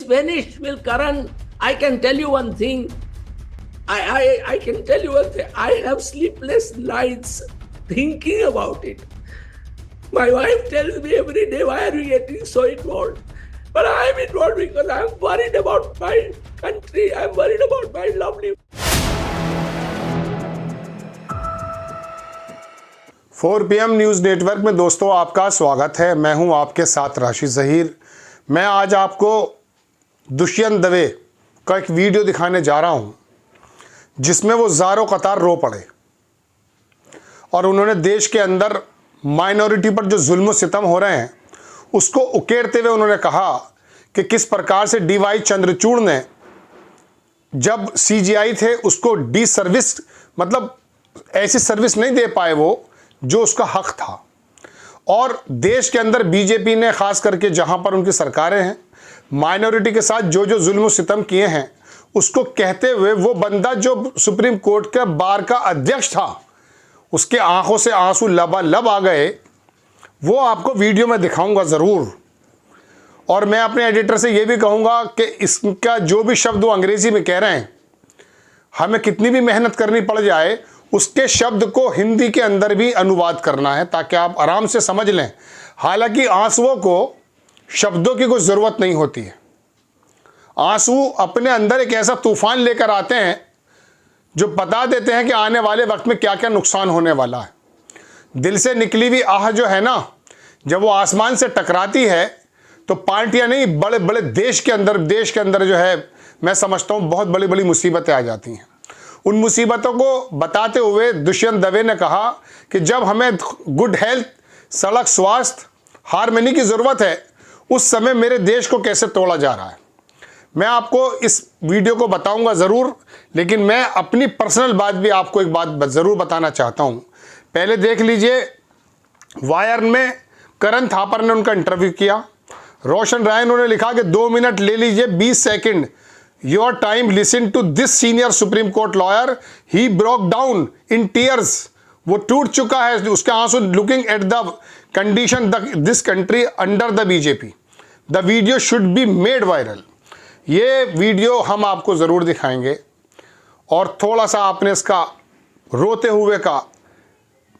vanished. Will Karan, I can tell you one thing. I can tell you one thing. I have sleepless nights thinking about it. My wife tells me every day, why are you getting so involved? But I am involved because I am worried about my country. I am worried about my lovely. 4 PM news network में दोस्तों आपका स्वागत है। मैं हूं आपके साथ राशि ज़हीर। मैं आज आपको दुष्यंत दवे का एक वीडियो दिखाने जा रहा हूं जिसमें वो ज़ारों कतार रो पड़े और उन्होंने देश के अंदर माइनॉरिटी पर जो जुल्म सितम हो रहे हैं उसको उकेरते हुए उन्होंने कहा कि किस प्रकार से DY चंद्रचूड़ ने जब CGI थे उसको डी सर्विस, मतलब ऐसी सर्विस नहीं दे पाए वो जो उसका हक था। और देश के अंदर बीजेपी ने खास करके जहां पर उनकी सरकारें हैं माइनॉरिटी के साथ जो जो जुल्म सितम किए हैं उसको कहते हुए वो बंदा जो सुप्रीम कोर्ट के बार का अध्यक्ष था उसके आंखों से आंसू लबालब आ गए। वो आपको वीडियो में दिखाऊंगा ज़रूर। और मैं अपने एडिटर से ये भी कहूँगा कि इसका जो भी शब्द वो अंग्रेज़ी में कह रहे हैं, हमें कितनी भी मेहनत करनी पड़ जाए उसके शब्द को हिंदी के अंदर भी अनुवाद करना है ताकि आप आराम से समझ लें। हालांकि आंसुओं को शब्दों की कोई ज़रूरत नहीं होती है। आंसू अपने अंदर एक ऐसा तूफान लेकर आते हैं जो बता देते हैं कि आने वाले वक्त में क्या क्या नुकसान होने वाला है। दिल से निकली हुई आह जो है ना, जब वो आसमान से टकराती है तो पार्टियां नहीं, बड़े बड़े देश के अंदर जो है मैं समझता हूँ बहुत बड़ी बड़ी मुसीबतें आ जाती हैं। उन मुसीबतों को बताते हुए दुष्यंत दवे ने कहा कि जब हमें गुड हेल्थ, सड़क, स्वास्थ्य, हारमोनी की ज़रूरत है उस समय मेरे देश को कैसे तोड़ा जा रहा है। मैं आपको इस वीडियो को बताऊंगा ज़रूर, लेकिन मैं अपनी पर्सनल बात भी आपको एक बात ज़रूर बताना चाहता हूं। पहले देख लीजिए, वायर में करण थापर ने उनका इंटरव्यू किया। रोशन राय ने लिखा कि 2 मिनट ले लीजिए, 20 second your time, listen to this senior supreme court lawyer, he broke down in tears. वो टूट चुका है, उसके आंसू, looking at the condition this country under the BJP, the video should be made viral. ये video हम आपको ज़रूर दिखाएंगे और थोड़ा सा आपने इसका रोते हुए का,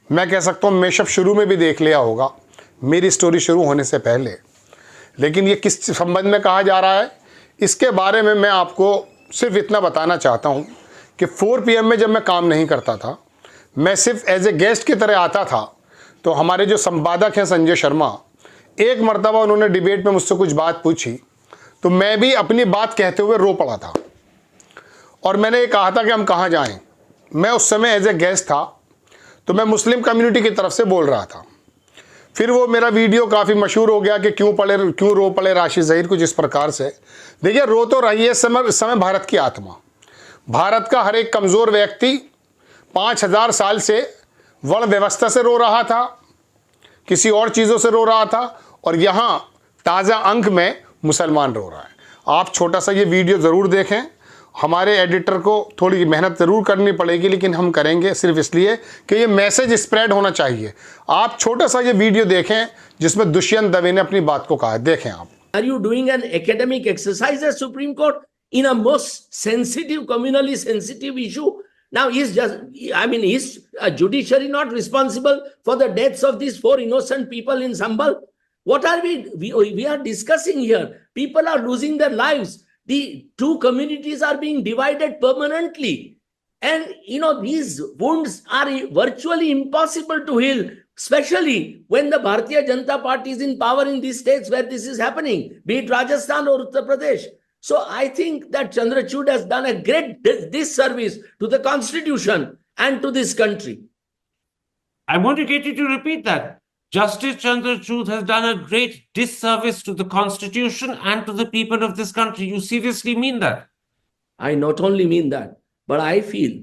मैं कह सकता हूँ मेशअप शुरू में भी देख लिया होगा मेरी स्टोरी शुरू होने से पहले। लेकिन ये किस संबंध में कहा जा रहा है इसके बारे में मैं आपको सिर्फ इतना बताना चाहता हूँ कि 4 PM में जब मैं काम नहीं करता था, मैं सिर्फ एज ए गेस्ट की तरह आता था, तो हमारे जो संपादक हैं संजय शर्मा, एक मर्तबा उन्होंने डिबेट में मुझसे कुछ बात पूछी तो मैं भी अपनी बात कहते हुए रो पड़ा था और मैंने ये कहा था कि हम कहाँ जाएं। मैं उस समय एज ए गेस्ट था तो मैं मुस्लिम कम्युनिटी की तरफ से बोल रहा था। फिर वो मेरा वीडियो काफ़ी मशहूर हो गया कि क्यों रो पड़े राशि ज़हीर, कुछ इस प्रकार से। देखिए, रो तो रही है इस समय भारत की आत्मा। भारत का हर एक कमज़ोर व्यक्ति 5000 साल से वर्ण व्यवस्था से रो रहा था, किसी और चीज़ों से रो रहा था, और यहाँ ताज़ा अंक में मुसलमान रो रहा है। आप छोटा सा ये वीडियो ज़रूर देखें। हमारे एडिटर को थोड़ी मेहनत ज़रूर करनी पड़ेगी, लेकिन हम करेंगे सिर्फ इसलिए कि ये मैसेज स्प्रेड होना चाहिए। आप छोटा सा ये वीडियो देखें जिसमें दुष्यंत दवे ने अपनी बात को कहा है। देखें आप। Are you doing an academic exercise at Supreme Court in a most sensitive, communally sensitive issue? Now, is judiciary not responsible for the deaths of these 4 innocent people in Sambal? What are we are discussing here? People are losing their lives. The two communities are being divided permanently. And, these wounds are virtually impossible to heal, especially when the Bharatiya Janata Party is in power in these states where this is happening, be it Rajasthan or Uttar Pradesh. So I think that Chandrachud has done a great disservice to the constitution and to this country. I want to get you to repeat that. Justice Chandrachud has done a great disservice to the constitution and to the people of this country. You seriously mean that? I not only mean that, but I feel.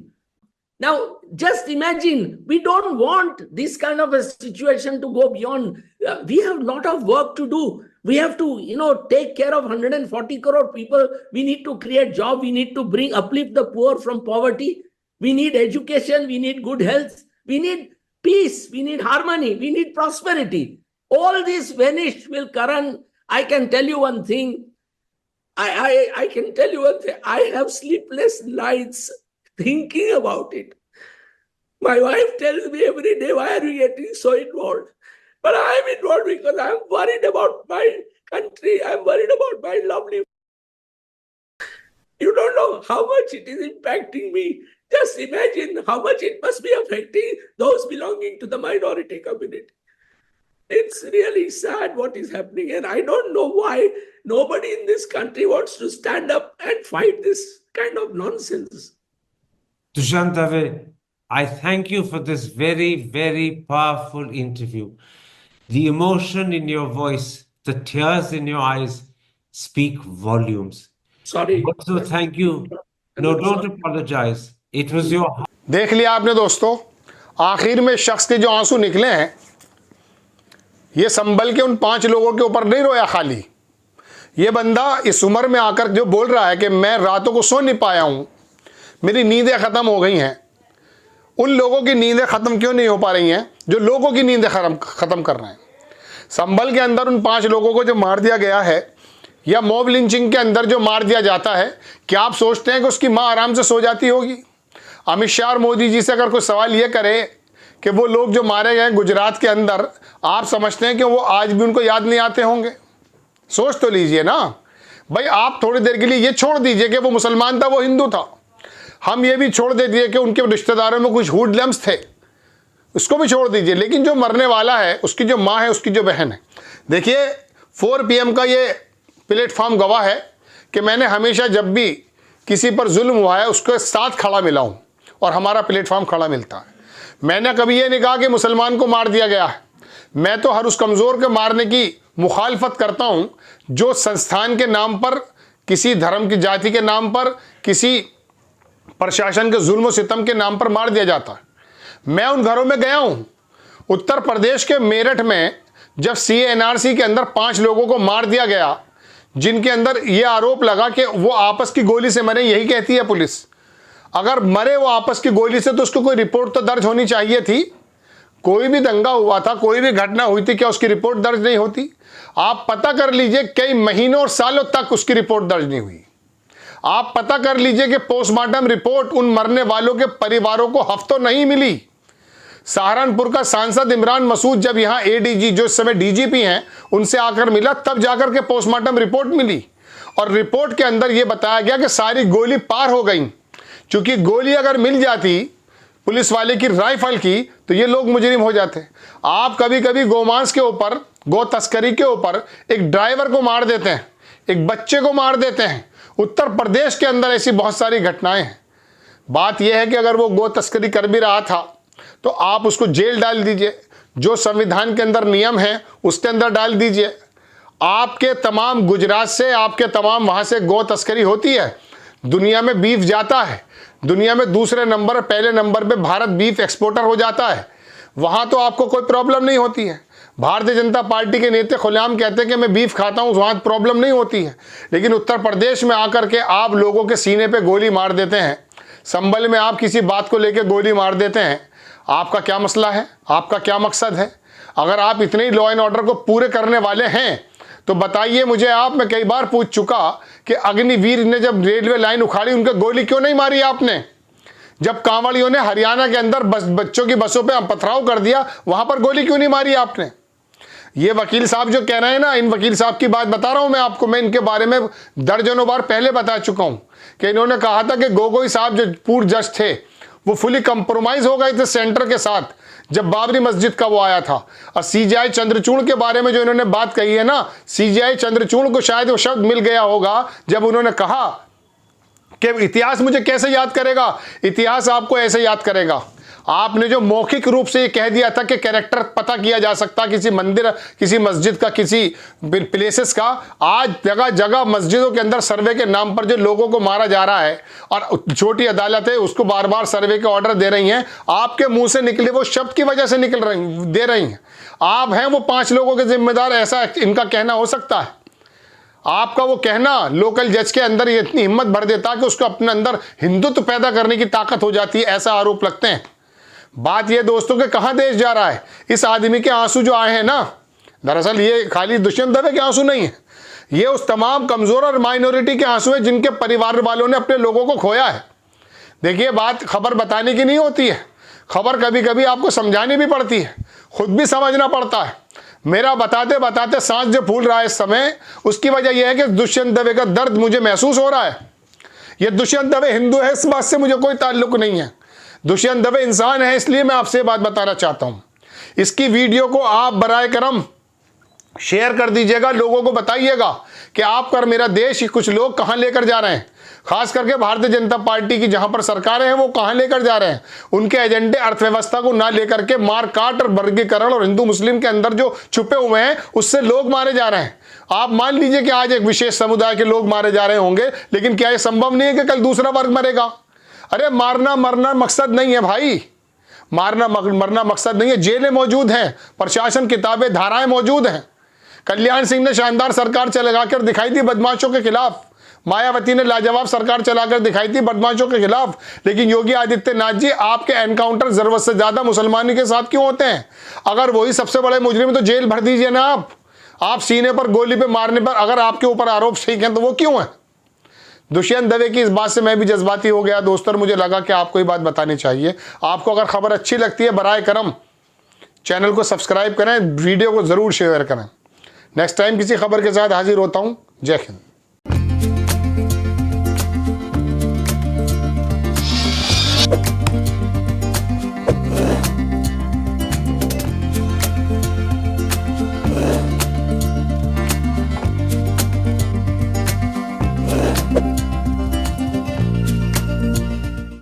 Now, just imagine, we don't want this kind of a situation to go beyond. We have a lot of work to do. We have to, take care of 140 crore people. We need to create jobs. We need to uplift the poor from poverty. We need education. We need good health. We need peace, we need harmony, we need prosperity. All this vanished. Will Karan, I can tell you one thing. I can tell you one thing. I have sleepless nights thinking about it. My wife tells me every day, why are you getting so involved? But I am involved because I am worried about my country. I am worried about my lovely. You don't know how much it is impacting me. Just imagine how much it must be affecting those belonging to the minority community. It's really sad what is happening, and I don't know why nobody in this country wants to stand up and fight this kind of nonsense. Dushyant Dave, I thank you for this very, very powerful interview. The emotion in your voice, the tears in your eyes speak volumes. Sorry. Also, thank you. No, don't apologize. It was your देख लिया आपने दोस्तों, आखिर में शख्स के जो आंसू निकले हैं, ये संभल के उन 5 लोगों के ऊपर नहीं रोया खाली। ये बंदा इस उम्र में आकर जो बोल रहा है कि मैं रातों को सो नहीं पाया हूं, मेरी नींदें ख़त्म हो गई हैं। उन लोगों की नींदें ख़त्म क्यों नहीं हो पा रही हैं जो लोगों की नींदें ख़त्म कर रहे हैं? संभल के अंदर उन 5 लोगों को जो मार दिया गया है, या मॉब लिंचिंग के अंदर जो मार दिया जाता है, क्या आप सोचते हैं कि उसकी माँ आराम से सो जाती होगी? अमित शाह और मोदी जी से अगर कोई सवाल ये करे कि वो लोग जो मारे गए गुजरात के अंदर, आप समझते हैं कि वो आज भी उनको याद नहीं आते होंगे? सोच तो लीजिए ना भाई। आप थोड़ी देर के लिए ये छोड़ दीजिए कि वो मुसलमान था, वो हिंदू था, हम ये भी छोड़ दे दिए कि उनके रिश्तेदारों में कुछ हुडलम्स थे, उसको भी छोड़ दीजिए। लेकिन जो मरने वाला है, उसकी जो माँ है, उसकी जो बहन है, देखिए 4 PM का ये प्लेटफॉर्म गवाह है कि मैंने हमेशा जब भी किसी पर जुल्म हुआ है उसके साथ खड़ा मिला हूँ, और हमारा प्लेटफॉर्म खड़ा मिलता है। मैंने कभी ये नहीं कहा कि मुसलमान को मार दिया गया है। मैं तो हर उस कमज़ोर के मारने की मुखालफत करता हूँ जो संस्थान के नाम पर, किसी धर्म की जाति के नाम पर, किसी प्रशासन के जुल्म सितम के नाम पर मार दिया जाता है। मैं उन घरों में गया हूँ। उत्तर प्रदेश के मेरठ में जब CNRC के अंदर 5 लोगों को मार दिया गया, जिनके अंदर यह आरोप लगा कि वो आपस की गोली से मरे, यही कहती है पुलिस। अगर मरे वो आपस की गोली से तो उसको कोई रिपोर्ट तो दर्ज होनी चाहिए थी। कोई भी दंगा हुआ था, कोई भी घटना हुई थी, क्या उसकी रिपोर्ट दर्ज नहीं होती? आप पता कर लीजिए, कई महीनों और सालों तक उसकी रिपोर्ट दर्ज नहीं हुई। आप पता कर लीजिए कि पोस्टमार्टम रिपोर्ट उन मरने वालों के परिवारों को हफ्तों नहीं मिली। सहारनपुर का सांसद इमरान मसूद जब यहाँ ADG, जो इस समय DGP हैं, उनसे आकर मिला, तब जाकर के पोस्टमार्टम रिपोर्ट मिली, और रिपोर्ट के अंदर यह बताया गया कि सारी गोली पार हो गई। क्योंकि गोली अगर मिल जाती पुलिस वाले की राइफल की, तो ये लोग मुजरिम हो जाते। आप कभी कभी गोमांस के ऊपर, गो तस्करी के ऊपर एक ड्राइवर को मार देते हैं, एक बच्चे को मार देते हैं। उत्तर प्रदेश के अंदर ऐसी बहुत सारी घटनाएं हैं। बात यह है कि अगर वो गो तस्करी कर भी रहा था तो आप उसको जेल डाल दीजिए, जो संविधान के अंदर नियम है उसके अंदर डाल दीजिए। आपके तमाम गुजरात से, आपके तमाम वहाँ से गो तस्करी होती है, दुनिया में बीफ जाता है, दुनिया में दूसरे नंबर, पहले नंबर पे भारत बीफ एक्सपोर्टर हो जाता है। वहाँ तो आपको कोई प्रॉब्लम नहीं होती है। भारतीय जनता पार्टी के नेता खुलेआम कहते हैं कि मैं बीफ खाता हूँ, वहाँ प्रॉब्लम नहीं होती है। लेकिन उत्तर प्रदेश में आकर के आप लोगों के सीने पे गोली मार देते हैं, संभल में आप किसी बात को लेकर गोली मार देते हैं। आपका क्या मसला है? आपका क्या मकसद है? अगर आप इतने ही लॉ एंड ऑर्डर को पूरे करने वाले हैं तो बताइए मुझे आप। मैं कई बार पूछ चुका कि अग्निवीर ने जब रेलवे लाइन उखाड़ी, उनके गोली क्यों नहीं मारी आपने? जब कांवड़ियों ने हरियाणा के अंदर बच्चों की बसों पे पथराव कर दिया, वहां पर गोली क्यों नहीं मारी आपने? ये वकील साहब जो कह रहे हैं ना, इन वकील साहब की बात बता रहा हूं मैं आपको। मैं इनके बारे में दर्जनों बार पहले बता चुका हूं कि इन्होंने कहा था कि गोगोई साहब जो पूर्व जज थे वो फुली कंप्रोमाइज हो गए थे सेंटर के साथ जब बाबरी मस्जिद का वो आया था। और CJI चंद्रचूड़ के बारे में जो इन्होंने बात कही है ना, CJI चंद्रचूड़ को शायद वो शब्द मिल गया होगा जब उन्होंने कहा कि इतिहास मुझे कैसे याद करेगा, इतिहास आपको ऐसे याद करेगा। आपने जो मौखिक रूप से ये कह दिया था कि कैरेक्टर पता किया जा सकता किसी मंदिर, किसी मस्जिद का, किसी प्लेसेस का, आज जगह जगह मस्जिदों के अंदर सर्वे के नाम पर जो लोगों को मारा जा रहा है और छोटी अदालतें उसको बार बार सर्वे के ऑर्डर दे रही हैं, आपके मुंह से निकले वो शब्द की वजह से दे रही हैं। आप हैं वो 5 लोगों के जिम्मेदार, ऐसा इनका कहना हो सकता है? आपका वो कहना लोकल जज के अंदर ये इतनी हिम्मत भर देता कि उसको अपने अंदर हिंदुत्व पैदा करने की ताकत हो जाती है, ऐसा आरोप लगते हैं। बात ये दोस्तों के कहां देश जा रहा है? इस आदमी के आंसू जो आए हैं ना, दरअसल ये खाली दुष्यंत दवे के आंसू नहीं है, ये उस तमाम कमजोर और माइनॉरिटी के आंसू है जिनके परिवार वालों ने अपने लोगों को खोया है। देखिए, बात खबर बताने की नहीं होती है, खबर कभी कभी आपको समझानी भी पड़ती है, खुद भी समझना पड़ता है। मेरा बताते बताते सांस जो फूल रहा है इस समय, उसकी वजह यह है कि दुष्यंत दवे का दर्द मुझे महसूस हो रहा है। यह दुष्यंत दवे हिंदू है, इस बात से मुझे कोई ताल्लुक नहीं है। दुष्यंत दवे इंसान है, इसलिए मैं आपसे बात बताना चाहता हूं। इसकी वीडियो को आप बराए करम शेयर कर दीजिएगा, लोगों को बताइएगा कि आप कर मेरा देश कुछ लोग कहां लेकर जा रहे हैं, खास करके भारतीय जनता पार्टी की जहां पर सरकारें हैं वो कहां लेकर जा रहे हैं। उनके एजेंडे अर्थव्यवस्था को ना लेकर के मार काट और वर्गीकरण और हिंदू मुस्लिम के अंदर जो छुपे हुए हैं उससे लोग मारे जा रहे हैं। आप मान लीजिए कि आज एक विशेष समुदाय के लोग मारे जा रहे होंगे, लेकिन क्या यह संभव नहीं है कि कल दूसरा वर्ग मरेगा? अरे मारना मरना मकसद नहीं है भाई, मारना मरना मकसद नहीं है। जेलें मौजूद हैं, प्रशासन, किताबें, धाराएं मौजूद हैं। कल्याण सिंह ने शानदार सरकार चलाकर दिखाई थी बदमाशों के खिलाफ, मायावती ने लाजवाब सरकार चलाकर दिखाई थी बदमाशों के खिलाफ, लेकिन योगी आदित्यनाथ जी आपके एनकाउंटर जरूरत से ज्यादा मुसलमानी के साथ क्यों होते हैं? अगर वही सबसे बड़े मुजरिम तो जेल भर दीजिए ना आप सीने पर गोली पे मारने पर अगर आपके ऊपर आरोप ठीक हैं तो वो क्यों है? दुष्यंत दवे की इस बात से मैं भी जज्बाती हो गया दोस्तों, और मुझे लगा कि आपको ये बात बतानी चाहिए। आपको अगर खबर अच्छी लगती है बराए करम चैनल को सब्सक्राइब करें, वीडियो को जरूर शेयर करें। नेक्स्ट टाइम किसी खबर के साथ हाजिर होता हूं। जय हिंद।